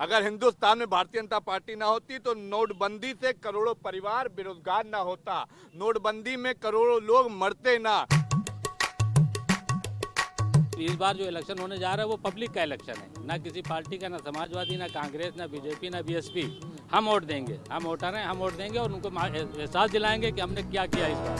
अगर हिंदुस्तान में भारतीय जनता पार्टी ना होती तो नोटबंदी से करोड़ों परिवार बेरोजगार ना होता, नोटबंदी में करोड़ों लोग मरते ना। इस बार जो इलेक्शन होने जा रहा है वो पब्लिक का इलेक्शन है, ना किसी पार्टी का, ना समाजवादी, ना कांग्रेस, ना बीजेपी, ना बीएसपी। हम वोट देंगे, हम वोटर हैं, हम वोट देंगे और उनको एहसास दिलाएंगे कि हमने क्या किया इस बार।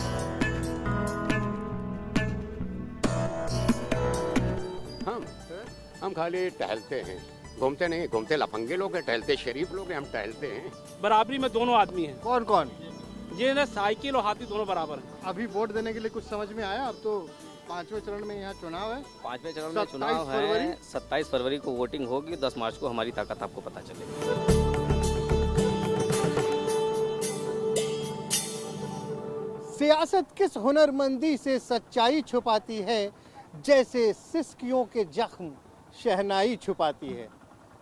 हम खाली टहलते हैं, घूमते नहीं, घूमते लफंगे लोग हैं, टहलते शरीफ लोग हैं, हम टहलते हैं। बराबरी में दोनों आदमी हैं। कौन कौन? ये ना साइकिल और हाथी दोनों बराबर हैं। अभी वोट देने के लिए कुछ समझ में आया? अब तो 5वें चरण में यहाँ चुनाव है। 5वें चरण में चुनाव है। 27 फरवरी को वोटिंग होगी, 10 मार्च को हमारी ताकत आपको पता चलेगी। सियासत किस हुनरमंदी से सच्चाई छुपाती है, जैसे सिसकियों के जख्म शहनाई छुपाती है।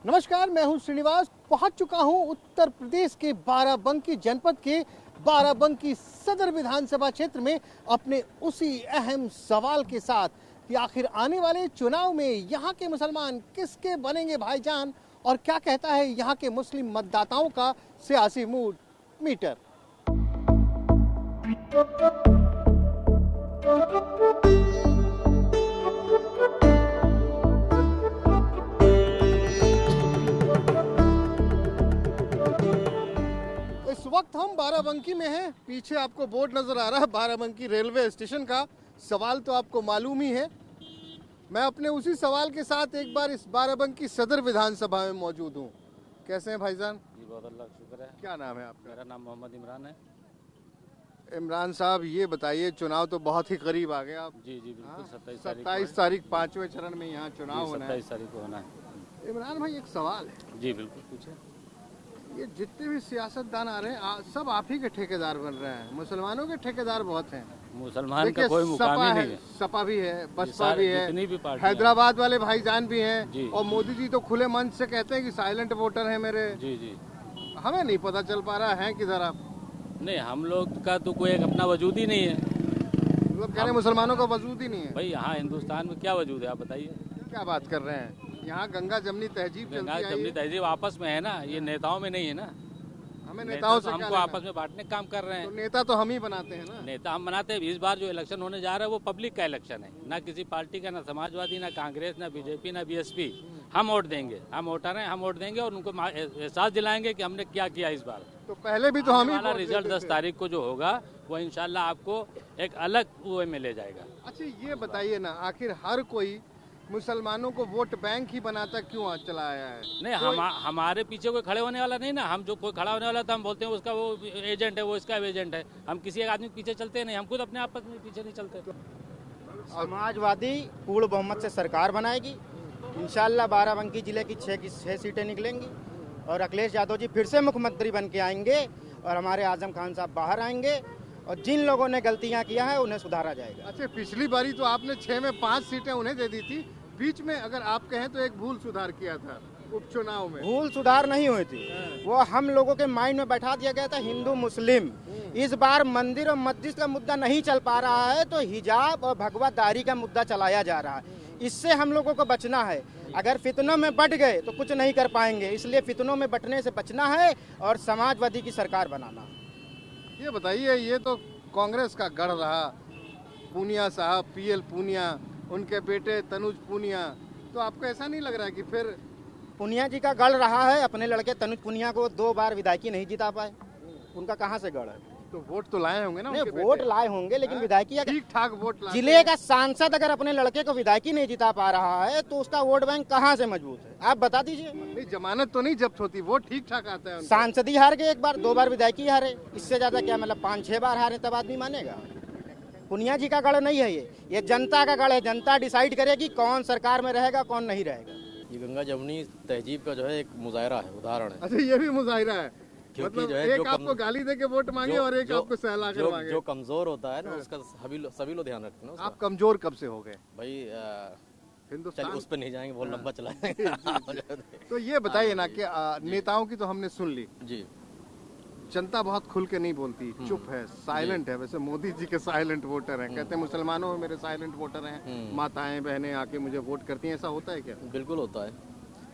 नमस्कार, मैं हूं श्रीनिवास। पहुंच चुका हूं उत्तर प्रदेश के बाराबंकी जनपद के बाराबंकी सदर विधानसभा क्षेत्र में अपने उसी अहम सवाल के साथ कि आखिर आने वाले चुनाव में यहाँ के मुसलमान किसके बनेंगे भाईजान, और क्या कहता है यहाँ के मुस्लिम मतदाताओं का सियासी मूड मीटर। इस वक्त हम बाराबंकी में हैं। पीछे आपको बोर्ड नजर आ रहा है बाराबंकी रेलवे स्टेशन का। सवाल तो आपको मालूम ही है। मैं अपने उसी सवाल के साथ एक बार इस बाराबंकी सदर विधानसभा में मौजूद हूँ। कैसे हैं भाईजान? जी बहुत अल्लाह का शुक्र है। क्या नाम है आपका? मेरा नाम मोहम्मद इमरान है। इमरान साहब, ये बताइए, चुनाव तो बहुत ही करीब आ गया। जी जी बिल्कुल। 27 तारीख 5वें चरण में यहाँ चुनाव होना है। 27 तारीख को होना है। इमरान भाई, एक सवाल है। जी बिल्कुल पूछे। ये जितने भी सियासतदान आ रहे हैं सब आप ही के ठेकेदार बन रहे हैं। मुसलमानों के ठेकेदार बहुत हैं। मुसलमान का कोई मुकाम ही नहीं है। सपा भी है, बसपा भी है, जितनी भी पार्टी, हैदराबाद वाले भाईजान भी हैं, जी। और मोदी जी तो खुले मंच से कहते हैं कि साइलेंट वोटर है मेरे। जी जी। हमें नहीं पता चल पा रहा है किधर आप। नहीं, हम लोग का तो कोई एक अपना वजूद ही नहीं है। मतलब कह रहे मुसलमानों का वजूद ही नहीं है। भाई यहाँ हिंदुस्तान में क्या वजूद है, आप बताइए। क्या बात कर रहे हैं? यहाँ गंगा जमनी तहजीब गंगा चलती आई जमनी है। तहजीब आपस में है ना, ये नेताओं में नहीं है ना। हमें नेताओं से हमको क्या आपस लेना? में बांटने का काम कर रहे तो हैं। नेता तो हम ही बनाते हैं ना। नेता हम बनाते हैं। इस बार जो इलेक्शन होने जा रहा है वो पब्लिक का इलेक्शन है, ना किसी पार्टी का, ना समाजवादी, ना कांग्रेस, ना बीजेपी, ना बीएसपी। हम वोट देंगे, हम वोटर हैं, हम वोट देंगे और उनको एहसास दिलाएंगे कि हमने क्या किया इस बार। तो पहले भी तो हम ही वाला वोट रिजल्ट देते 10 थे। तारीख को जो होगा वो इंशाल्लाह आपको एक अलग वे में ले जाएगा। अच्छा, ये बताइए ना, आखिर हर कोई मुसलमानों को वोट बैंक ही बनाता क्यों चला आया है? नहीं, हमारे पीछे कोई खड़े होने वाला नहीं ना। हम जो कोई खड़ा होने वाला था हम बोलते हैं उसका वो एजेंट है, वो इसका एजेंट है। हम किसी एक आदमी के पीछे चलते नहीं, हम खुद अपने आपस में पीछे नहीं चलते। समाजवादी पूर्ण बहुमत से सरकार बनाएगी इंशाल्लाह। बाराबंकी जिले की 6 सीटें निकलेंगी और अखिलेश यादव जी फिर से मुख्यमंत्री बन के आएंगे और हमारे आजम खान साहब बाहर आएंगे और जिन लोगों ने गलतियां किया है उन्हें सुधारा जाएगा। अच्छा, पिछली बारी तो आपने 6 में 5 सीटें उन्हें दे दी थी। बीच में अगर आप कहें तो एक भूल सुधार किया था उपचुनाव में। भूल सुधार नहीं हुई थी, वो हम लोगों के माइंड में बैठा दिया गया था हिंदू मुस्लिम। इस बार मंदिर और मस्जिद का मुद्दा नहीं चल पा रहा है तो हिजाब और भगवादारी का मुद्दा चलाया जा रहा है। इससे हम लोगों को बचना है। अगर फितनों में बट गए तो कुछ नहीं कर पाएंगे, इसलिए फितनों में बटने से बचना है और समाजवादी की सरकार बनाना। ये बताइए, ये तो कांग्रेस का गढ़ रहा, पूनिया साहब, पीएल पूनिया, उनके बेटे तनुज पूनिया, तो आपको ऐसा नहीं लग रहा है कि फिर पूनिया जी का गढ़ रहा है? अपने लड़के तनुज पूनिया को 2 बार विधायकी नहीं जिता पाए, उनका कहाँ से गढ़ है? तो वोट तो लाए होंगे ना? नहीं, उनके वोट बेटे। लाए होंगे लेकिन विधायकी ठीक ठाक वोट लाए। जिले का सांसद अगर अपने लड़के को विधायकी नहीं जिता पा रहा है तो उसका वोट बैंक कहाँ से मजबूत है? आप बता दीजिए। नहीं, जमानत तो नहीं जब्त होती, वोट ठीक ठाक आता है उनका। सांसद ही हार गए एक बार, 2 बार विधायकी हारे, इससे ज्यादा क्या मतलब? 5-6 बार हारे तब आदमी मानेगा? पुनिया जी का गढ़ नहीं है, ये जनता का गढ़ है। जनता डिसाइड करेगी कौन सरकार में रहेगा कौन नहीं रहेगा। ये गंगा जमुनी तहजीब का जो है एक मुजाहरा है, उदाहरण है। अच्छा, ये भी मुजाहिरा है? क्योंकि मतलब जो है एक आपको गाली दे के वोट मांगे और एक आपको सहला कर मांगे। जो कमजोर होता है ना उसका सभी लोग ध्यान रखते हैं ना। आप कमजोर कब से हो गए भाई हिंदुस्तान? चलिए उस पर नहीं जाएंगे, बहुत लंबा चला जाएगा। तो ये बताइए ना कि नेताओं की तो हमने सुन ली, जी। जनता बहुत खुल के नहीं बोलती, चुप है, साइलेंट है। वैसे मोदी जी के साइलेंट वोटर हैं, कहते हैं मुसलमानों में मेरे साइलेंट वोटर हैं, माताएं बहनें आके मुझे वोट करती हैं। ऐसा होता है क्या? बिल्कुल होता है।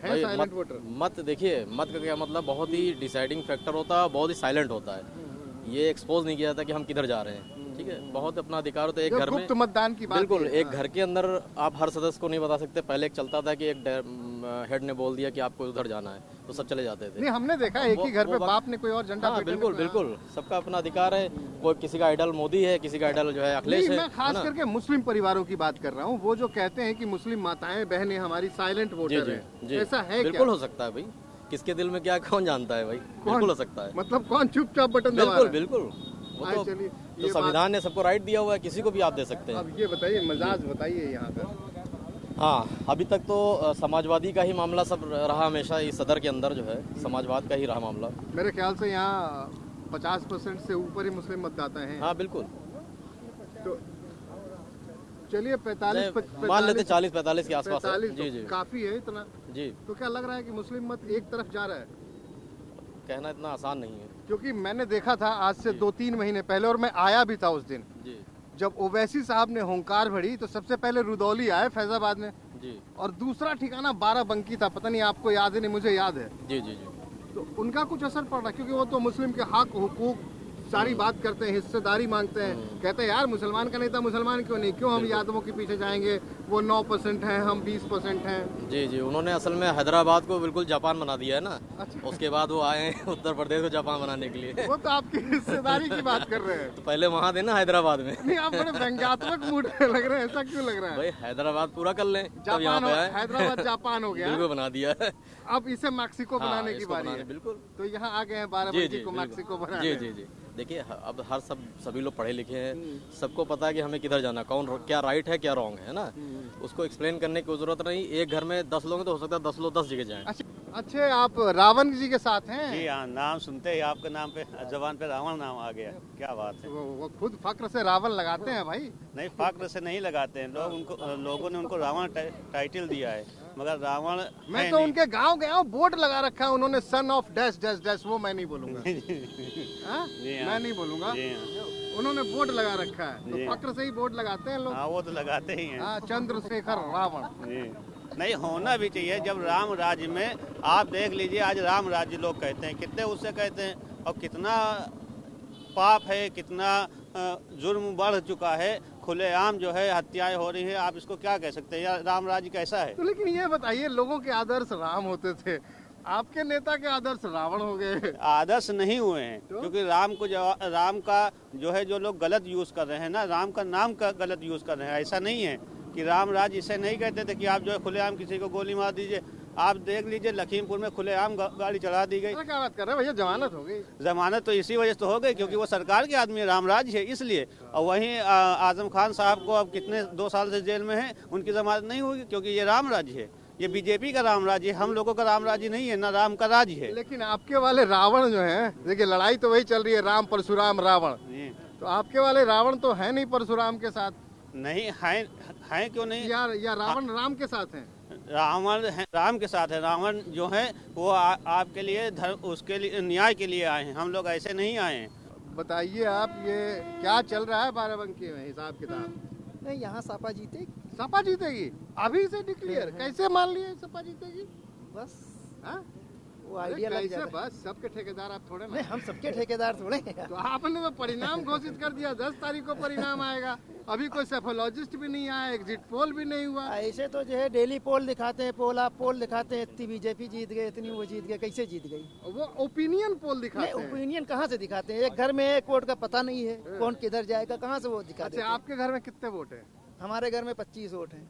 है भाई, साइलेंट वोटर? मत देखिए, मत का क्या मतलब, बहुत ही डिसाइडिंग फैक्टर होता है, बहुत ही साइलेंट होता है। ये एक्सपोज नहीं किया जाता कि हम किधर जा रहे हैं, ठीक है। बहुत अपना अधिकार होता है एक जो घर में। गुप्त मतदान की बात बिल्कुल, है। एक घर के अंदर आप हर सदस्य को नहीं बता सकते। पहले एक चलता था कि एक हेड ने बोल दिया कि आपको उधर जाना है, तो सब चले जाते थे। नहीं, हमने देखा एक ही घर पे बाप ने कोई और झंडा हाँ, पकड़ने बिल्कुल को- बिल्कुल, सबका अपना अधिकार है। कोई किसी का आइडल मोदी है, किसी का आइडल जो है अखिलेश नहीं, है, मैं खास है ना? करके मुस्लिम परिवारों की बात कर रहा हूँ। वो जो कहते हैं कि मुस्लिम माताएं बहनें हमारी साइलेंट जी वोटर जी है, जी, ऐसा है बिल्कुल क्या? हो सकता है भाई। किसके दिल में क्या कौन जानता है भाई, बिल्कुल हो सकता है। मतलब कौन चुपचाप बटन दबा बिल्कुल रहा है? बिल्कुल, वो आए तो चलिए, तो ये संविधान ने सबको राइट दिया हुआ है, किसी को भी आप दे सकते हैं। अब ये बताइए, मिजाज बताइए यहाँ का। हाँ, अभी तक तो समाजवादी का ही मामला सब रहा हमेशा। इस सदर के अंदर जो है समाजवाद का ही रहा मामला। मेरे ख्याल से यहाँ 50% से ऊपर ही मुस्लिम मतदाता हैं। हाँ बिल्कुल, तो चलिए 45 मान लेते 40-45 के आसपास है। 45 जी जी काफी है इतना। जी, तो क्या लग रहा है कि मुस्लिम मत एक तरफ जा रहा है? कहना इतना आसान नहीं है। क्योंकि मैंने देखा था आज से 2-3 महीने पहले, और मैं आया भी था उस दिन, जी जब ओवैसी साहब ने हुंकार भरी तो सबसे पहले रुदौली आए फैजाबाद में, जी और दूसरा ठिकाना बाराबंकी था। पता नहीं आपको याद है, नहीं मुझे याद है। जी जी जी, तो उनका कुछ असर पड़ रहा, क्योंकि वो तो मुस्लिम के हक हुकूक सारी बात करते हैं, हिस्सेदारी मांगते हैं। कहते हैं यार मुसलमान का नेता मुसलमान क्यों नहीं, क्यों हम यादवों के पीछे जाएंगे, वो 9% हैं, हम 20% हैं। जी जी, उन्होंने असल में हैदराबाद को बिल्कुल जापान बना दिया है ना। अच्छा। उसके बाद वो आए हैं उत्तर प्रदेश को जापान बनाने के लिए। वो तो आपकी हिस्सेदारी की बात कर रहे हैं। तो पहले वहाँ देना हैदराबाद में। नहीं, आप बड़े व्यंग्यात्मक मूड में लग रहे हैं, ऐसा क्यों लग रहा है? भाई हैदराबाद पूरा कर लें, तब यहाँ जापान पे आए। हैदराबाद जापान हो गया, बिल्कुल बना दिया है। अब इसे मैक्सिको हाँ, बनाने की इसको बारी बनाने, है। बिल्कुल। तो यहाँ आ गए हैं जी बाराबंकी जी को बिल्कुल। मैक्सिको बनाने। जी जी जी, देखिए अब हर सभी लोग पढ़े लिखे हैं, सबको पता है कि हमें किधर जाना, कौन क्या राइट है क्या रॉन्ग है ना। उसको एक्सप्लेन करने की जरूरत नहीं। एक घर में 10 लोग हैं तो हो सकता है 10 लोग 10 जगह जाएं। अच्छे, आप रावण जी के साथ हैं? जी हाँ, नाम सुनते ही आपके नाम पे जबान पे रावण नाम आ गया। क्या बात है। वो खुद फक्र से रावण लगाते हैं भाई। नहीं, फक्र से नहीं लगाते हैं लोगों ने उनको रावण टाइटल दिया है, मगर रावण मैं है तो नहीं। उनके गांव गया हूँ, बोर्ड लगा रखा है उन्होंने, son of dash dash dash, वो मैं नहीं बोलूंगा। हाँ? जी हाँ। मैं नहीं बोलूंगा। जी हाँ। उन्होंने बोर्ड लगा रखा है, तो जी। फक्र से ही बोर्ड लगाते हैं लोग। हाँ, वो तो लगाते ही हैं। हाँ, चंद्रशेखर रावण। जी, नहीं होना भी चाहिए। जब राम राज्य में आप देख लीजिए, आज राम राज्य लोग कहते हैं, कितने उससे कहते हैं, और कितना पाप है, कितना जुर्म बढ़ चुका है, खुलेआम जो है हत्याएं हो रही है। आप इसको क्या कह सकते हैं, या राम राज्य कैसा है? तो लेकिन ये बताइए, लोगों के आदर्श राम होते थे, आपके नेता के आदर्श रावण हो गए। आदर्श नहीं हुए हैं, क्योंकि राम का जो है, जो लोग गलत यूज कर रहे हैं ना, राम का नाम का गलत यूज कर रहे हैं। ऐसा नहीं है कि राम राज इसे नहीं कहते थे कि आप जो है खुलेआम किसी को गोली मार दीजिए। आप देख लीजिए, लखीमपुर में खुलेआम गाड़ी चढ़ा दी गई। अरे क्या बात कर रहे हैं भैया, जमानत हो गई। जमानत तो इसी वजह से हो गई क्योंकि वो सरकार के आदमी रामराज है, इसलिए। और वहीं आजम खान साहब को अब कितने 2 साल से जेल में है, उनकी जमानत नहीं होगी क्योंकि ये रामराज है। ये बीजेपी का रामराज है, हम लोगों का रामराज नहीं है, ना राम का राज है। लेकिन आपके वाले रावण जो है, देखिए लड़ाई तो वही चल रही है, राम परशुराम रावण। जी। तो आपके वाले रावण तो है नहीं परशुराम के साथ, नहीं है क्यों नहीं? या रावण राम के साथ हैं? रावण राम के साथ है। रावण जो है वो आपके लिए धर्म, उसके लिए न्याय के लिए आए हैं। हम लोग ऐसे नहीं आए हैं। बताइए आप, ये क्या चल रहा है बाराबंकी में हिसाब किताब? नहीं, यहाँ सपा जीते। सपा जीतेगी अभी से डिक्लेयर? कैसे मान लिए सपा जीतेगी? बस हाँ? वो आइडिया लग कैसे? जाता है। बस सबके ठेकेदार आप थोड़े ना। नहीं, हम सबके ठेकेदार थोड़े हैं। तो आपने तो परिणाम घोषित कर दिया, 10 तारीख को परिणाम आएगा। अभी कोई सेफोलॉजिस्ट भी नहीं आया, एग्जिट पोल भी नहीं हुआ। ऐसे तो जो है डेली पोल दिखाते हैं, पोल दिखाते हैं, इतनी बीजेपी जीत गई, इतनी वो जीत गई। कैसे जीत गई? वो ओपिनियन पोल दिखाते हैं। ओपिनियन कहाँ से दिखाते हैं? एक घर में एक वोट का पता नहीं है, कौन किधर जाएगा, कहाँ से वो दिखाते अच्छा, हैं? आपके घर में कितने वोट हैं? हमारे घर में 25 वोट हैं।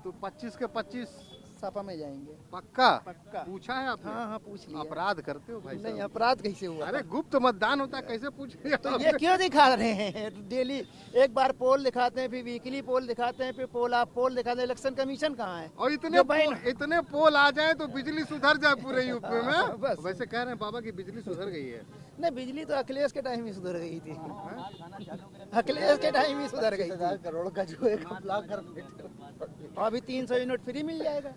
तो 25 के 25 सपा में जाएंगे। पक्का? पक्का। पूछा है आपने? हाँ, पूछ लिया। अपराध करते हो भाई नहीं, साहब? अपराध कैसे हुआ? अरे गुप्त मतदान होता है, कैसे पूछ लिया? तो ये क्यों दिखा रहे हैं? डेली एक बार पोल दिखाते हैं, फिर वीकली पोल दिखाते हैं, फिर पोल दिखाते हैं। इलेक्शन कमीशन कहाँ है? और इतने पोल आ जाए तो बिजली सुधर जाए पूरे यूपी में। बस। वैसे कह रहे हैं बाबा की बिजली सुधर गई है। नहीं, बिजली तो अखिलेश के टाइम ही सुधर गई थी। अखिलेश के टाइम ही सुधर गई थी। करोड़ का जो है लाख घर, अभी 300 यूनिट फ्री मिल जाएगा।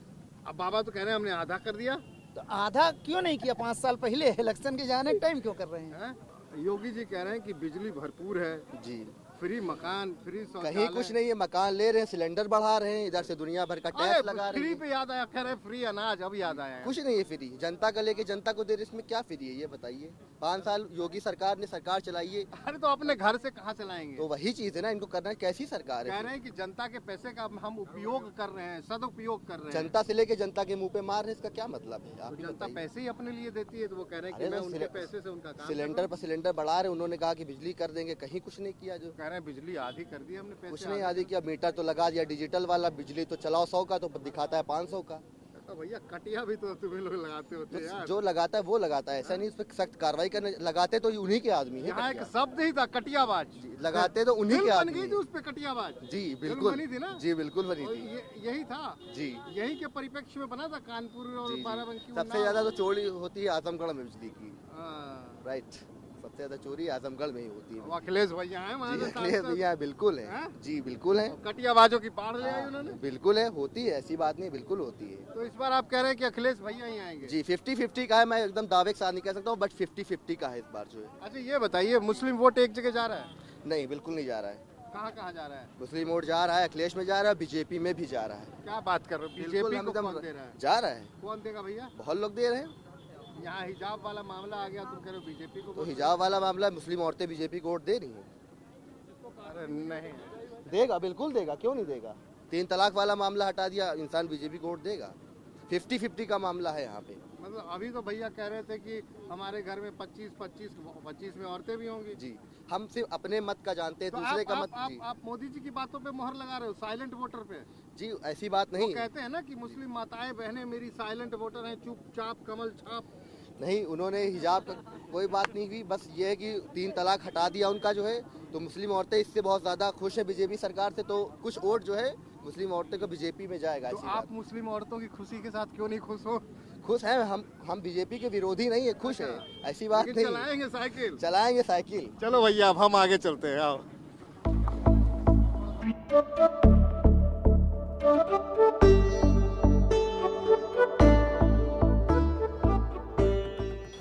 अब बाबा तो कह रहे हैं हमने आधा कर दिया। तो आधा क्यों नहीं किया 5 साल पहले? इलेक्शन के जाने के टाइम क्यों कर रहे हैं? योगी जी कह रहे हैं कि बिजली भरपूर है जी, फ्री मकान, फ्री कहीं कुछ नहीं है, मकान ले रहे हैं, सिलेंडर बढ़ा रहे हैं, इधर से दुनिया भर का टैक्स लगा रहे फ्री हैं। पे याद आया, कह रहे फ्री अनाज, अब याद आया। कुछ नहीं है फ्री, जनता का लेके जनता को दे रहे, इसमें क्या फ्री है ये बताइए। 5 साल योगी सरकार ने सरकार चलाई है। अरे तो अपने घर से कहाँ चलाएंगे? तो वही चीज है ना, इनको करना है, कैसी सरकार कह है? रहे हैं कि जनता के पैसे का हम उपयोग कर रहे हैं, सदुपयोग कर रहे हैं। जनता से लेके जनता के मुंह पे मार रहे हैं, इसका क्या मतलब है? आप ही जनता बताइए। पैसे ही अपने लिए देती है, तो वो कह रहे हैं कि अरे मैं वो उनके पैसे से उनका काम सिलेंडर पर सिलेंडर बढ़ा रहे, उन्होंने कहा कि बिजली कर देंगे, कहीं कुछ नहीं किया। जो कह रहे हैं बिजली आधी कर दी हमने, पैसे कुछ नहीं आदि किया, मीटर तो लगा दिया डिजिटल वाला, बिजली तो चलाओ 100 का तो दिखाता है 500 का। तो भैया कटिया भी तो तुम्हें लोग लगाते होते हैं यार। जो लगाता है वो लगाता है, ऐसा नहीं, उस पर सख्त कार्रवाई करने लगाते तो उन्हीं के आदमी है। यहाँ एक शब्द ही था कटियाबाज, लगाते तो उन्हीं के फिल्म बन आदमी गई थी है। उस पे कटियाबाज। जी फिल्म बिल्कुल बनी थी ना? जी बिल्कुल बनी और थी। यही था जी यही के परिप्रेक्ष्य में बना था कानपुर और जी, बाराबंकी। सबसे ज्यादा तो चोरी होती है आजमगढ़ में बिजली की। हाँ। राइट, सबसे ज्यादा चोरी आजमगढ़ में ही होती है। वो अखिलेश भैया हैं वहाँ जी से अखिलेश सांसद। भैया बिल्कुल है। हैं? जी बिल्कुल है। कटियाबाजों की बाढ़ ले आई उन्होंने। बिल्कुल है, होती है, ऐसी बात नहीं, बिल्कुल होती है। तो इस बार आप कह रहे हैं कि अखिलेश भैया ही आएंगे? जी 50-50 का है, मैं एकदम दावे के साथ नहीं कह सकता हूँ, बट 50-50 का है इस बार जो है। अच्छा ये बताइए, मुस्लिम वोट एक जगह जा रहा है? नहीं बिल्कुल नहीं जा रहा है। कहाँ कहाँ जा रहा है? मुस्लिम वोट जा रहा है, अखिलेश में जा रहा है, बीजेपी में भी जा रहा है। क्या बात कर रहे हो? बिल्कुल, बीजेपी हम को एकदम कौन दे रहा है? जा रहा है। कौन देगा भैया? बहुत लोग दे रहे हैं। यहाँ हिजाब वाला मामला आ गया, तुम कह रहे हो बीजेपी को? तो हिजाब वाला मामला, मुस्लिम औरतें बीजेपी को वोट दे रही हैं। अरे नहीं देगा, बिल्कुल देगा, क्यों नहीं देगा। 3 तलाक वाला मामला हटा दिया, इंसान बीजेपी को वोट देगा। 50-50 का मामला है यहाँ पे। मतलब अभी तो भैया कह रहे थे कि हमारे घर में 25 में औरतें भी होंगी। जी, हम सिर्फ अपने मत का जानते हैं, तो दूसरे का मत। जी आप मोदी जी की बातों पे मोहर लगा रहे हो, साइलेंट वोटर पे। जी ऐसी बात नहीं वो कहते हैं ना कि मुस्लिम माताएं बहनें मेरी साइलेंट वोटर हैं, चुपचाप कमल छाप। नहीं, उन्होंने हिजाब का कोई बात नहीं हुई, बस ये है कि 3 तलाक हटा दिया उनका जो है, तो मुस्लिम औरतें इससे बहुत ज्यादा खुश है बीजेपी सरकार से, तो कुछ वोट जो है मुस्लिम औरतें को बीजेपी में जाएगा। तो ऐसी आप बात। मुस्लिम औरतों की खुशी के साथ क्यों नहीं खुश हो? खुश हैं हम बीजेपी के विरोधी नहीं है, खुश है, ऐसी बात लेकिन नहीं। चलाएंगे साइकिल? चलाएंगे साइकिल। चलो भैया अब हम आगे चलते हैं, आओ।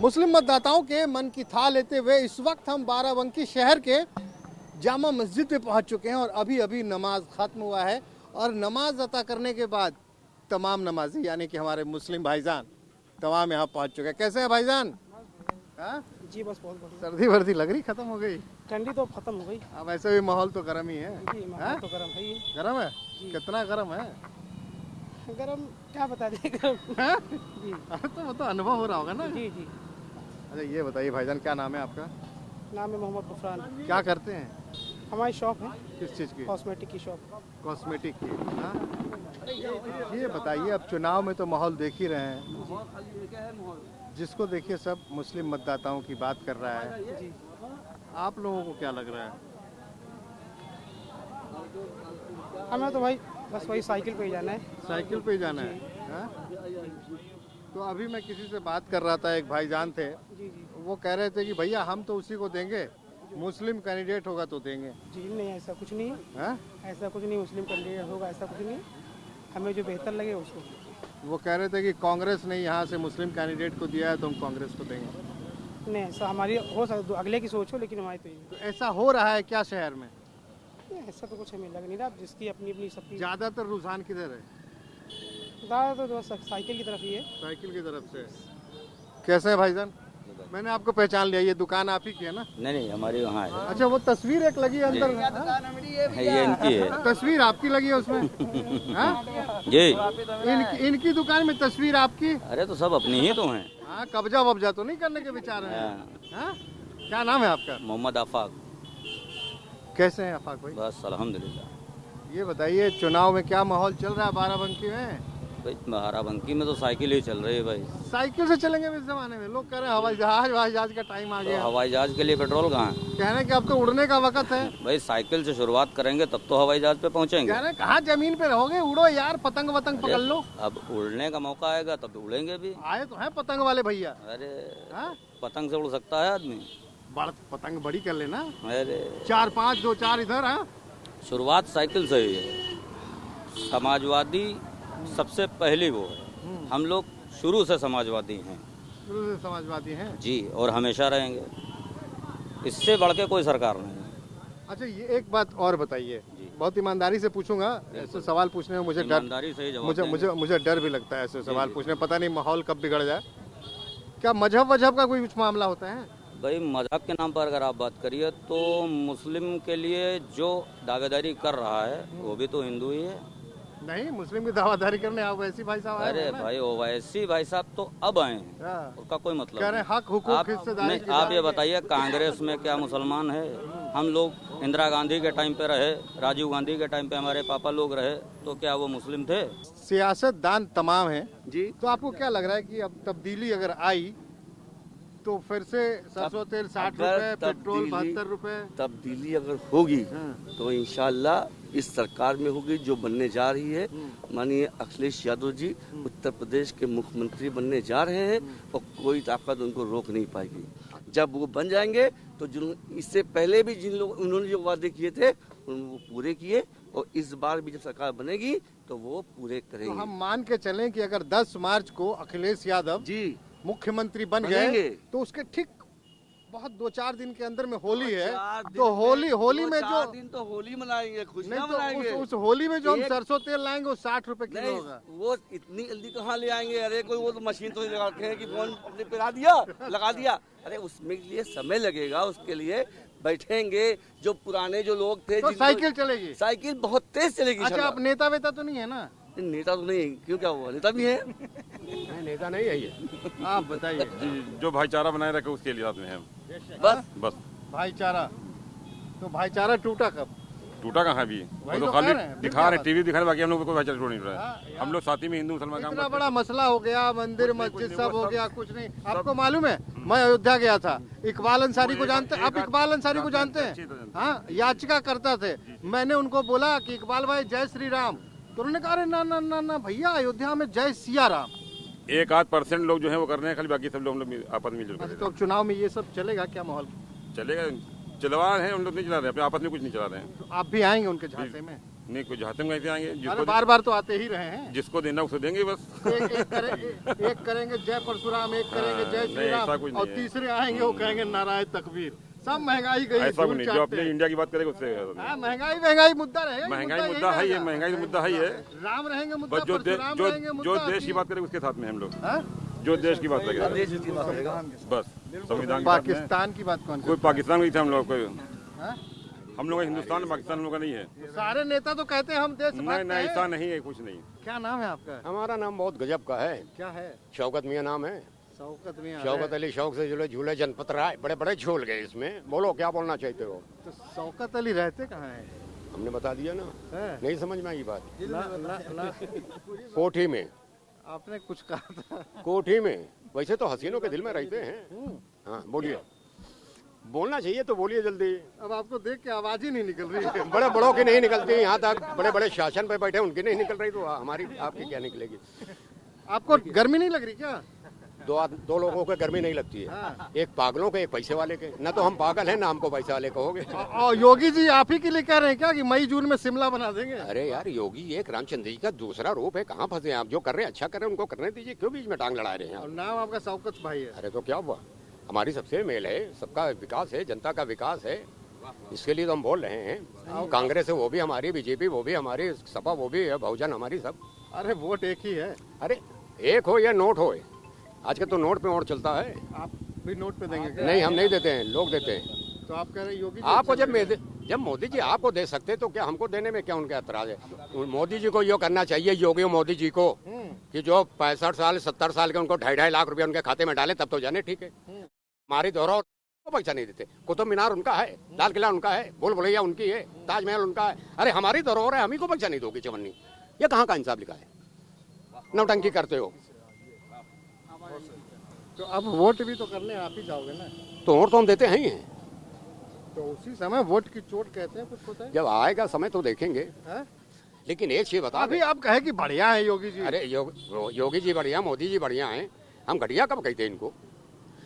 मुस्लिम मतदाताओं के मन की था लेते हुए इस वक्त हम बाराबंकी शहर के जामा मस्जिद पे पहुंच चुके हैं और अभी अभी नमाज खत्म हुआ है और नमाज अता करने के बाद तमाम नमाजी यानी कि हमारे मुस्लिम भाईजान तमाम यहाँ पहुंच चुके हैं। कैसे हैं भाईजान? हाँ? जी बस बहुत बढ़िया। सर्दी वर्दी लग रही खत्म हो गई? ठंडी तो खत्म हो गई। अब ऐसे भी माहौल तो गर्म ही है। जी माहौल तो गर्म है ही। गर्म है? कितना गर्म है? गर्म क्या बता दें, गर्म। जी अरे तो वो तो अनुभव हो रहा होगा ना। जी जी। अच्छा ये बताइए भाईजान, क्या नाम है आपका? नाम है मोहम्मद गुफरान। क्या करते हैं? हमारी शॉप है। किस चीज़ की? कॉस्मेटिक की शॉप। कॉस्मेटिक की। हाँ? ये बताइए, अब चुनाव में तो माहौल देख ही रहे हैं, जिसको देखिए सब मुस्लिम मतदाताओं की बात कर रहा है। जी आप लोगों को क्या लग रहा है? हमें तो भाई बस वही साइकिल पे ही जाना है। साइकिल पे ही जाना है? हाँ? तो अभी मैं किसी से बात कर रहा था, एक भाईजान थे, जी जी वो कह रहे थे कि भैया हम तो उसी को देंगे, मुस्लिम कैंडिडेट होगा तो देंगे। जी नहीं, ऐसा कुछ नहीं है। हाँ? ऐसा कुछ नहीं, मुस्लिम कैंडिडेट होगा ऐसा कुछ नहीं, हमें जो बेहतर लगे उसको। वो कह रहे थे कि कांग्रेस ने यहाँ से मुस्लिम कैंडिडेट को दिया है तो हम कांग्रेस को देंगे। नहीं ऐसा हमारी हो सकता, अगले की सोच हो, लेकिन हमारी तो तो ऐसा हो रहा है क्या शहर में? नहीं, ऐसा तो कुछ हमें लग नहीं रहा, जिसकी अपनी अपनी सबकी। ज्यादातर रुझान किधर है? ज़्यादा तो बस साइकिल की तरफ ही है। साइकिल की तरफ से। कैसे है भाईजान? मैंने आपको पहचान लिया, ये दुकान आप ही की है ना? नहीं हमारी वहाँ है। अच्छा वो तस्वीर एक लगी है अंदर, ये इनकी है। तस्वीर आपकी लगी है उसमें? हाँ? जी इनकी दुकान में तस्वीर आपकी? अरे तो सब अपनी ही तो हैं। हाँ, कब्जा वब्जा तो नहीं करने के विचार हैं? हाँ? क्या नाम है आपका? मोहम्मद आफाक। कैसे हैं आफाक भाई? बस अल्हम्दुलिल्लाह। ये बताइए चुनाव में क्या माहौल चल रहा है बाराबंकी में? भाई बाराबंकी में तो साइकिल ही चल रही है भाई। साइकिल से चलेंगे इस जमाने में? लोग कह रहे हैं हवाई जहाज का टाइम आ तो गया। हवाई जहाज के लिए पेट्रोल कहाँ है? कह रहे हैं कि अब तो उड़ने का वक्त है। भाई साइकिल से शुरुआत करेंगे तब तो हवाई जहाज पे पहुँचेंगे। कह रहे हैं कहाँ जमीन पे रहोगे, उड़ो यार, पतंग वतंग पकड़ लो। अब उड़ने का मौका आएगा तब उड़ेंगे भी। आए तो हैं पतंग वाले भैया। अरे हाँ? पतंग से उड़ सकता है आदमी? पतंग बड़ी कर लेना। अरे 4-5 2-4 इधर। हाँ? शुरुआत साइकिल से ही है। समाजवादी सबसे पहली वो है। हम लोग शुरू से समाजवादी हैं। शुरू से समाजवादी हैं जी, और हमेशा रहेंगे। इससे बढ़ के कोई सरकार नहीं है। अच्छा, ये एक बात और बताइए, बहुत ईमानदारी से पूछूंगा, ऐसे सवाल पूछने में मुझे ईमानदारी से ही जवाब मुझे डर भी लगता है ऐसे सवाल पूछने, पता नहीं माहौल कब बिगड़ जाए। क्या मजहब वजहब का कोई कुछ मामला होता है? भाई मजहब के नाम पर अगर आप बात करिए तो मुस्लिम के लिए जो दावेदारी कर रहा है वो भी तो हिंदू ही है। नहीं, मुस्लिम की दावेदारी करने आप वैसी भाई साहब आए अरे हैं ना? भाई ओवैसी भाई साहब तो अब आए हैं, उसका कोई मतलब कह रहे हैं हक हुकूक आप, हिस्सेदारी नहीं, की आप ये बात बताइए कांग्रेस में क्या मुसलमान है? हम लोग इंदिरा गांधी के टाइम पे रहे, राजीव गांधी के टाइम पे हमारे पापा लोग रहे, तो क्या वो मुस्लिम थे? सियासतदान तमाम है जी, तो आपको क्या लग रहा है कि अब तब्दीली अगर आई तो फिर से सरसों तेल 60 रुपए, पेट्रोल 72 रुपए? तब्दीली अगर होगी तो इंशाल्लाह इस सरकार में होगी जो बनने जा रही है। माननीय अखिलेश यादव जी उत्तर प्रदेश के मुख्यमंत्री बनने जा रहे हैं और कोई ताकत उनको रोक नहीं पाएगी। जब वो बन जाएंगे तो जो इससे पहले भी जिन लोग उन्होंने जो वादे किए थे वो पूरे किए, और इस बार भी जब सरकार बनेगी तो वो पूरे करेंगे। तो हम मान के चलें कि अगर 10 मार्च को अखिलेश यादव जी मुख्यमंत्री बन गए तो उसके ठीक बहुत 2-4 दिन के अंदर में होली है, तो होली में जो दिन तो होली मनाएंगे, खुशियां नहीं तो मनाएंगे। उस होली में जो हम सरसों तेल लाएंगे वो 60 रुपए किलो होगा। वो इतनी जल्दी कहाँ ले आएंगे? अरे कोई वो तो मशीन तो लगा के है कि फोन अपने पे लगा दिया। अरे उसमें के लिए समय लगेगा, उसके लिए बैठेंगे। जो पुराने जो लोग थे तो साइकिल चलेगी, साइकिल बहुत तेज चलेगी। अच्छा, आप नेता वेता तो नहीं है ना? नेता तो नहीं, क्यों क्या हुआ? नेता भी है। नेता नहीं है ये। आप बताइए। जो भाईचारा बनाए रखे उसके लिए में है बस भाईचारा। तो भाईचारा टूटा कब? टूटा कहाँ भी? वो तो खाली दिखा रहे, टीवी दिखा रहे, बाकी हम लोग को कोई भाईचारा टूट नहीं रहा है। हम लोग साथ ही में हिंदू मुसलमान काम इतना बड़ा मसला हो गया, मंदिर मस्जिद सब हो गया, कुछ नहीं। आपको मालूम है, मैं अयोध्या गया था, इकबाल अंसारी को जानते हैं? आप इकबाल अंसारी को जानते हैं? हाँ, याचिका करता थे। मैंने उनको बोला कि इकबाल भाई जय श्री राम, तो उन्होंने कहा अरे ना ना ना ना भैया, अयोध्या में जय सिया राम। 1-8% लोग जो है वो कर रहे हैं, खाली बाकी सब लोग आपस में मिलजुल कर। तो चुनाव में ये सब चलेगा क्या? माहौल चलेगा, चलवा रहे हैं, उन लोग नहीं चला रहे, अपने आपस में कुछ नहीं चला रहे हैं। तो आप भी आएंगे उनके झांसे में? नहीं, कुछ झांसे में कैसे आएंगे? बार तो आते ही रहे हैं। जिसको देना उसको देंगे बस। एक करेंगे जय परशुराम, एक करेंगे जय श्री राम, और तीसरे आएंगे वो कहेंगे नारायण तकबीर। सब महंगाई गई, ऐसा नहीं। जो अपने इंडिया की बात करेगा उससे महंगाई मुद्दा रहेगा। महंगाई मुद्दा है, ये महंगाई मुद्दा है, ये राम रहेंगे मुद्दा, जो देश की बात करेगा उसके साथ में हम लोग, जो देश की बात करेगा बस। संविधान पाकिस्तान की बात कौन? कोई पाकिस्तान नहीं था हम लोग, कोई हम लोग हिंदुस्तान पाकिस्तान हम लोग का नहीं है। सारे नेता तो कहते हैं हम देशभक्त हैं। नहीं, ऐसा नहीं है, कुछ नहीं। क्या नाम है आपका? हमारा नाम बहुत गजब का है। क्या है? शौकत मियाँ नाम है। शौकत अली शौक से झूले जनपत राय, बड़े बड़े झूल गए इसमें। बोलो क्या बोलना चाहते हो? तो शौकत अली रहते कहाँ हैं? हमने बता दिया ना, नहीं समझ में आई बात। कोठी में। आपने कुछ कहा था? कोठी में। वैसे तो हसीनों के दिल में रहते हैं। हाँ बोलिए, बोलना चाहिए तो बोलिए जल्दी। अब आपको देख के आवाज ही नहीं निकल रही है। बड़े बड़ों की नहीं निकलती, यहाँ तक बड़े बड़े शासन पे बैठे उनकी नहीं निकल रही, तो हमारी आपकी क्या निकलेगी? आपको गर्मी नहीं लग रही क्या? दो लोगों को गर्मी नहीं लगती है। एक पागलों के, एक पैसे वाले के। न तो हम पागल हैं, ना हमको पैसे वाले कहोगे। और योगी जी आप ही के लिए कह रहे हैं क्या कि मई जून में शिमला बना देंगे? अरे यार, योगी एक रामचंद्र जी का दूसरा रूप है। कहाँ फंसे आप? जो कर रहे हैं अच्छा कर रहे हैं, उनको करने दीजिए, क्यों बीच में टांग लड़ा रहे हैं? नाम आपका शौकत भाई है। अरे तो क्या हुआ, हमारी सबसे मेल है, सबका विकास है, जनता का विकास है, इसके लिए तो हम बोल रहे हैं। कांग्रेस है वो भी हमारी, बीजेपी वो भी हमारी, सपा वो भी है, बहुजन हमारी सब। अरे वोट एक ही है। अरे एक हो या नोट हो, आजकल तो नोट पे और चलता है। आप भी नोट पे देंगे क्या? नहीं, हम नहीं देते हैं, लोग देते हैं। तो आप कह रहे हैं योगी आपको जब मोदी जी आपको दे सकते तो क्या हमको देने में क्या उनका ऐतराज है? मोदी जी को ये करना चाहिए, योगी मोदी जी को, कि जो 65 साल 70 साल के उनको 2.5 लाख रुपया उनके खाते में डाले, तब तो जाने ठीक है। हमारी धरोहर को पैसा नहीं देते। कुतुब मीनार उनका है, लाल किला उनका है, भूल भुलैया उनकी है, ताजमहल उनका है। अरे हमारी धरोहर है, हम ही को पैसा नहीं दोगे चवन्नी? ये कहाँ का इंसाफ लिखा है? नौटंकी करते हो। तो अब वोट भी तो करने आप ही जाओगे ना? तो वोट तो हम देते हैं। तो उसी समय वोट की चोट कहते हैं, कुछ होता है? जब आएगा समय तो देखेंगे। लेकिन एक चीज बता, अभी आप कहे कि बढ़िया है योगी जी। अरे योगी जी बढ़िया, मोदी जी बढ़िया हैं। हम घटिया कब कहते हैं इनको?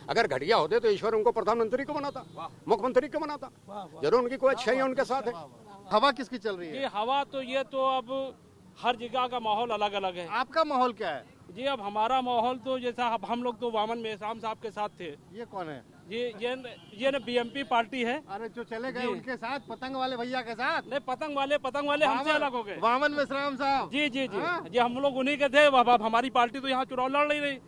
अगर घटिया होते तो ईश्वर उनको प्रधानमंत्री को बनाता, मुख्यमंत्री को बनाता। जरूर उनकी कोई अच्छाई उनके साथ है। हवा किसकी चल रही है? हवा तो ये तो अब हर जगह का माहौल अलग अलग है। आपका माहौल क्या है? जी अब हमारा माहौल तो जैसा हम लोग तो वामन मेहसाम साहब के साथ थे। ये कौन है? ये ना बीएमपी पार्टी है। अरे जो चले गए उनके साथ, पतंग वाले भैया के साथ? नहीं, पतंग वाले हमसे अलग हो गए। वामन मेश्राम साहब? जी जी जी जी, हम लोग उन्हीं के थे। अब हमारी पार्टी तो यहाँ चुनाव लड़ नहीं रही।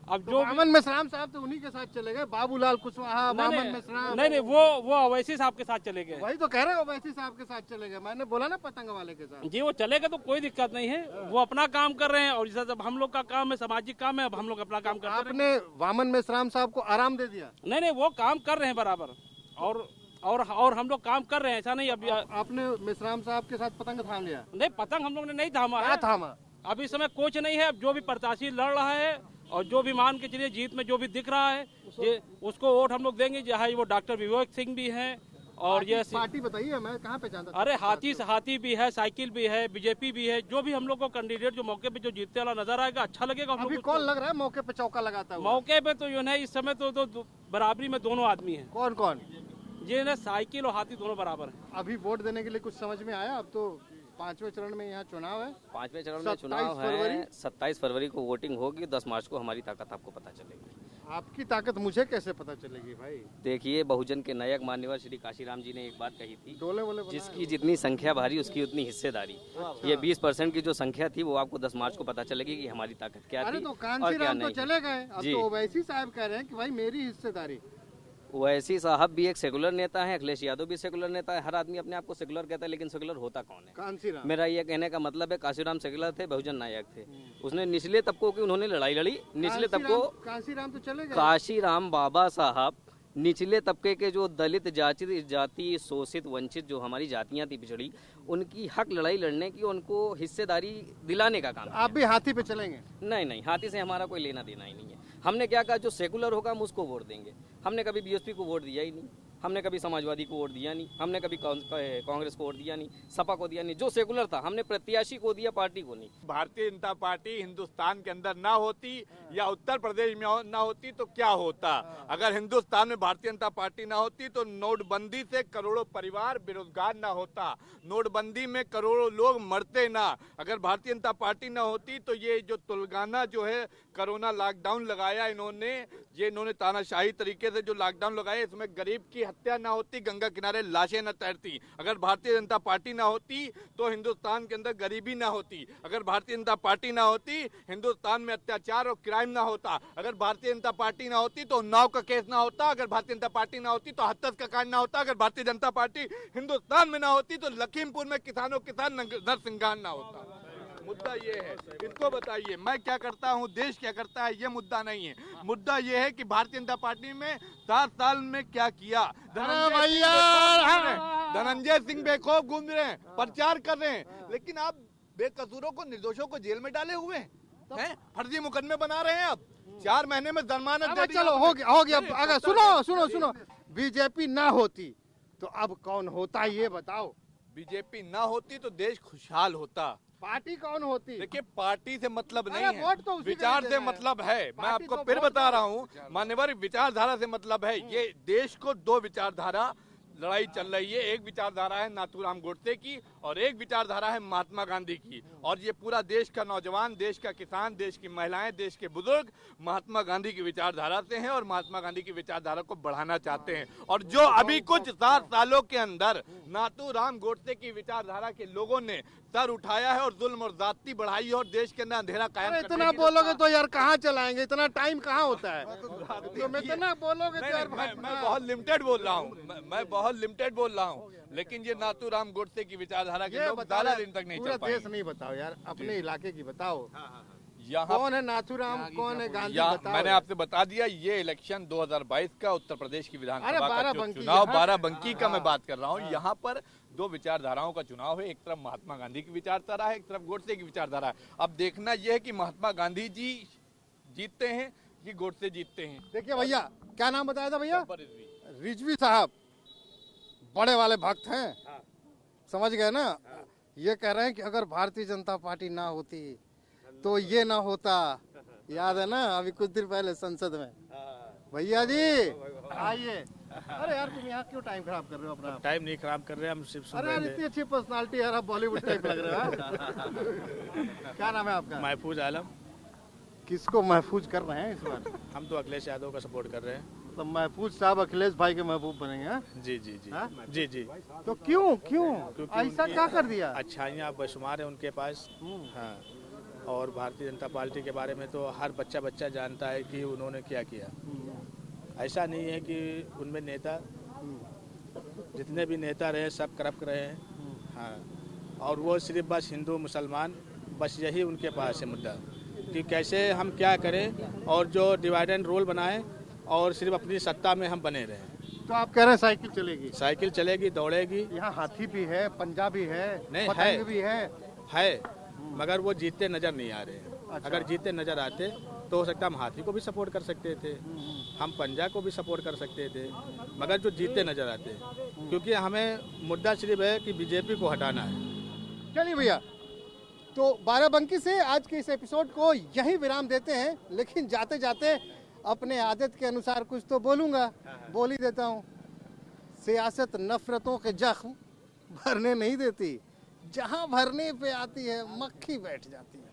अब जो वामन मेश्राम साहब तो उन्हीं के साथ चले गए, बाबूलाल कुशवाहा, वामन मेश्राम। नहीं, वो अवैसी साहब के साथ चले गए। वही तो कह रहे हो, अवैसी साहब के साथ चले गए। मैंने बोला ना पतंग वाले के साथ। जी, वो चले गए तो कोई दिक्कत नहीं है, वो अपना काम कर रहे हैं। और जब हम लोग का काम है, सामाजिक काम है, अब हम लोग अपना काम कर रहे हैं। आपने वामन मेश्राम साहब को आराम दे दिया? नहीं, वो काम कर रहे हैं बराबर, और हम लोग काम कर रहे हैं, ऐसा नहीं। अभी आपने मेश्राम साहब के साथ पतंग थाम लिया? नहीं, पतंग हम लोग ने नहीं थामा है। थामा? अभी समय कोच नहीं है। अब जो भी प्रत्याशी लड़ रहा है और जो भी मान के चलिए जीत में जो भी दिख रहा है, ये उसको वोट हम लोग देंगे। चाहे वो डॉक्टर विवेक सिंह भी हैं और ये पार्टी बताइए, मैं कहाँ पहचानता? अरे हाथी भी है, साइकिल भी है, बीजेपी भी है। जो भी हम लोग को कैंडिडेट जो मौके पे जो जीतने वाला नजर आएगा, अच्छा लगेगा। अभी कौन लग रहा है मौके पे चौका लगाता है? मौके पे तो इस समय तो बराबरी में दोनों आदमी है। कौन कौन? ये ना साइकिल और हाथी दोनों बराबर है। अभी वोट देने के लिए कुछ समझ में आया? अब तो 5वें चरण में यहाँ चुनाव है। 5वें चरण में चुनाव है। 27 फरवरी को वोटिंग होगी। 10 मार्च को हमारी ताकत आपको पता चलेगी। आपकी ताकत मुझे कैसे पता चलेगी भाई? देखिए, बहुजन के नायक मान्यवर श्री काशीराम जी ने एक बात कही थी, डोले जिसकी जितनी संख्या भारी उसकी उतनी हिस्सेदारी। ये 20% की जो संख्या थी वो आपको 10 मार्च को पता चलेगी कि हमारी ताकत क्या थी तो और क्या कांशीराम नहीं। तो चले गए, अब तो ओवैसी साहब कह रहे हैं कि भाई मेरी हिस्सेदारी। ओवैसी साहब भी एक सेकुलर नेता है, अखिलेश यादव भी सेकुलर नेता है। हर आदमी अपने आप को सेकुलर कहता है, लेकिन सेकुलर होता कौन है? कांशीराम। मेरा ये कहने का मतलब है, काशीराम सेकुलर थे, बहुजन नायक थे। उसने निचले तबकों की उन्होंने लड़ाई लड़ी। निचले तबकों, काशीराम तो चले गए। काशीराम बाबा साहब निचले तबके के जो दलित, जाति, शोषित, वंचित जो हमारी जातियां थी पिछड़ी, उनकी हक लड़ाई लड़ने की, उनको हिस्सेदारी दिलाने का काम। आप भी हाथी पे चलेंगे? नहीं, हाथी से हमारा कोई लेना देना ही नहीं है। हमने क्या कहा, जो सेकुलर होगा हम उसको वोट देंगे। हमने कभी बीएसपी को वोट दिया ही नहीं, हमने कभी समाजवादी को वोट दिया नहीं, हमने कभी कांग्रेस को वोट दिया नहीं, सपा को दिया नहीं। जो सेकुलर था हमने प्रत्याशी को दिया, पार्टी को नहीं। भारतीय जनता पार्टी हिंदुस्तान के अंदर ना होती या उत्तर प्रदेश में ना होती तो क्या होता? अगर हिंदुस्तान में भारतीय जनता पार्टी ना होती तो नोटबंदी से करोड़ों परिवार बेरोजगार ना होता, नोटबंदी में करोड़ों लोग मरते ना। अगर भारतीय जनता पार्टी ना होती तो ये जो तेलंगाना जो है कोरोना लॉकडाउन लगाया इन्होंने तानाशाही तरीके से जो लॉकडाउन लगाया, इसमें गरीब की हत्या ना होती, गंगा किनारे लाशें न तैरती। अगर भारतीय जनता पार्टी ना होती तो हिंदुस्तान के अंदर गरीबी ना होती। अगर भारतीय जनता पार्टी ना होती हिंदुस्तान में अत्याचार और क्राइम ना होता। अगर भारतीय जनता पार्टी ना होती तो उन्नाव का केस ना होता। अगर भारतीय जनता पार्टी ना होती तो हत्या का कांड ना होता। अगर भारतीय जनता पार्टी हिंदुस्तान में ना होती तो लखीमपुर में किसानों के साथ नरसिंहार ना होता। मुद्दा ये है, इसको बताइए मैं क्या करता हूँ, देश क्या करता है, ये मुद्दा नहीं है। मुद्दा ये है कि भारतीय जनता पार्टी में 7 साल में क्या किया। धनंजय सिंह बेखौफ घूम रहे हैं, प्रचार कर रहे हैं, लेकिन आप बेकसूरों को, निर्दोषों को जेल में डाले हुए हैं, फर्जी मुकदमे बना रहे हैं। अब 4 महीने में जमानत दे दी। चलो हो गया। अगर सुनो, बीजेपी ना होती तो अब कौन होता ये बताओ? बीजेपी ना होती तो देश खुशहाल होता। पार्टी कौन होती? देखिए, पार्टी से मतलब नहीं है, वोट तो विचार से मतलब है। मैं आपको फिर बता रहा हूँ, मान्यवर, विचारधारा से मतलब है। ये देश को 2 विचारधारा लड़ाई चल रही है। एक विचारधारा है नाथूराम गोडसे की और एक विचारधारा है महात्मा गांधी की। और ये पूरा देश का नौजवान, देश का किसान, देश की महिलाएं, देश के बुजुर्ग महात्मा गांधी की विचारधारा से हैं और महात्मा गांधी की विचारधारा को बढ़ाना चाहते हैं। और जो अभी कुछ 7 सालों के अंदर नाथूराम गोडसे की विचारधारा के लोगों ने सर उठाया है और जुल्म और जाति बढ़ाई है और देश के अंदर अंधेरा कायम। इतना बोलोगे तो यार कहाँ चलाएंगे? इतना टाइम कहाँ होता है? तो इतना बोलोगे तो यार मैं बहुत लिमिटेड बोल रहा हूँ, मैं बहुत लिमिटेड बोल रहा हूँ। लेकिन ये नाथूराम गोडसे की विचारधारा के लोग ज़्यादा दिन तक नहीं चल पाएंगे। देश नहीं बताओ यार, अपने इलाके की बताओ। यहाँ कौन है नाथूराम, कौन है गांधी? मैंने आपसे बता दिया, ये इलेक्शन 2022 का उत्तर प्रदेश की विधानसभा का चुनाव, 12बंकी का मैं बात कर रहा हूँ। यहाँ पर 2 विचारधाराओं का चुनाव है। एक तरफ महात्मा गांधी की विचारधारा है, एक तरफ गोडसे की विचारधारा है। अब देखना यह है कि महात्मा गांधी जी जीतते हैं कि गोडसे जीतते हैं। देखिए भैया, क्या नाम बताया था भैया? रिजवी साहब बड़े वाले भक्त हैं, समझ गए ना? ये कह रहे हैं कि अगर भारतीय जनता पार्टी ना होती तो ये ना होता। याद है ना अभी कुछ दिन पहले संसद में? भैया जी आइए। अरे यार तुम यहाँ क्यों टाइम खराब कर रहे हो अपना? टाइम नहीं खराब कर रहे, हम सिर्फ सुन रहे थे। इतनी अच्छी पर्सनालिटी यार, आप बॉलीवुड टाइप लग रहे हो। क्या नाम है आपका? महफूज आलम। किसको महफूज कर रहे हैं इस बार? हम तो अखिलेश यादव का सपोर्ट कर रहे हैं। मतलब महफूज साहब अखिलेश भाई के महबूब बनेंगे। हाँ? जी जी जी हाँ? जी जी। तो क्यों क्योंकि ऐसा क्या कर दिया? अच्छाइयाँ बेशुमार है उनके पास। हाँ, और भारतीय जनता पार्टी के बारे में तो हर बच्चा जानता है कि उन्होंने क्या किया। ऐसा नहीं है कि उनमें नेता, जितने भी नेता रहे सब करप्ट रहे हैं। हाँ, और वो सिर्फ बस हिंदू मुसलमान, बस यही उनके पास है मुद्दा कि कैसे हम क्या करें और जो डिवाइड एंड रूल बनाएं और सिर्फ अपनी सत्ता में हम बने रहें। तो आप कह रहे हैं साइकिल चलेगी? साइकिल चलेगी, दौड़ेगी। यहाँ हाथी भी है, पंजा भी है, नहीं पतंग भी है, मगर वो जीतते नजर नहीं आ रहे हैं। अच्छा। अगर जीतते नजर आते तो हो सकता हम हाथी को भी सपोर्ट कर सकते थे, हम पंजा को भी सपोर्ट कर सकते थे, मगर जो जीतते नजर आते, क्योंकि हमें मुद्दा सिर्फ है कि बीजेपी को हटाना है। चलिए भैया, तो बाराबंकी से आज के इस एपिसोड को यहीं विराम देते हैं, लेकिन जाते जाते अपने आदत के अनुसार कुछ तो बोलूंगा, बोल ही देता हूँ। सियासत नफरतों के जख्म भरने नहीं देती, जहां भरने पे आती है मक्खी बैठ जाती है।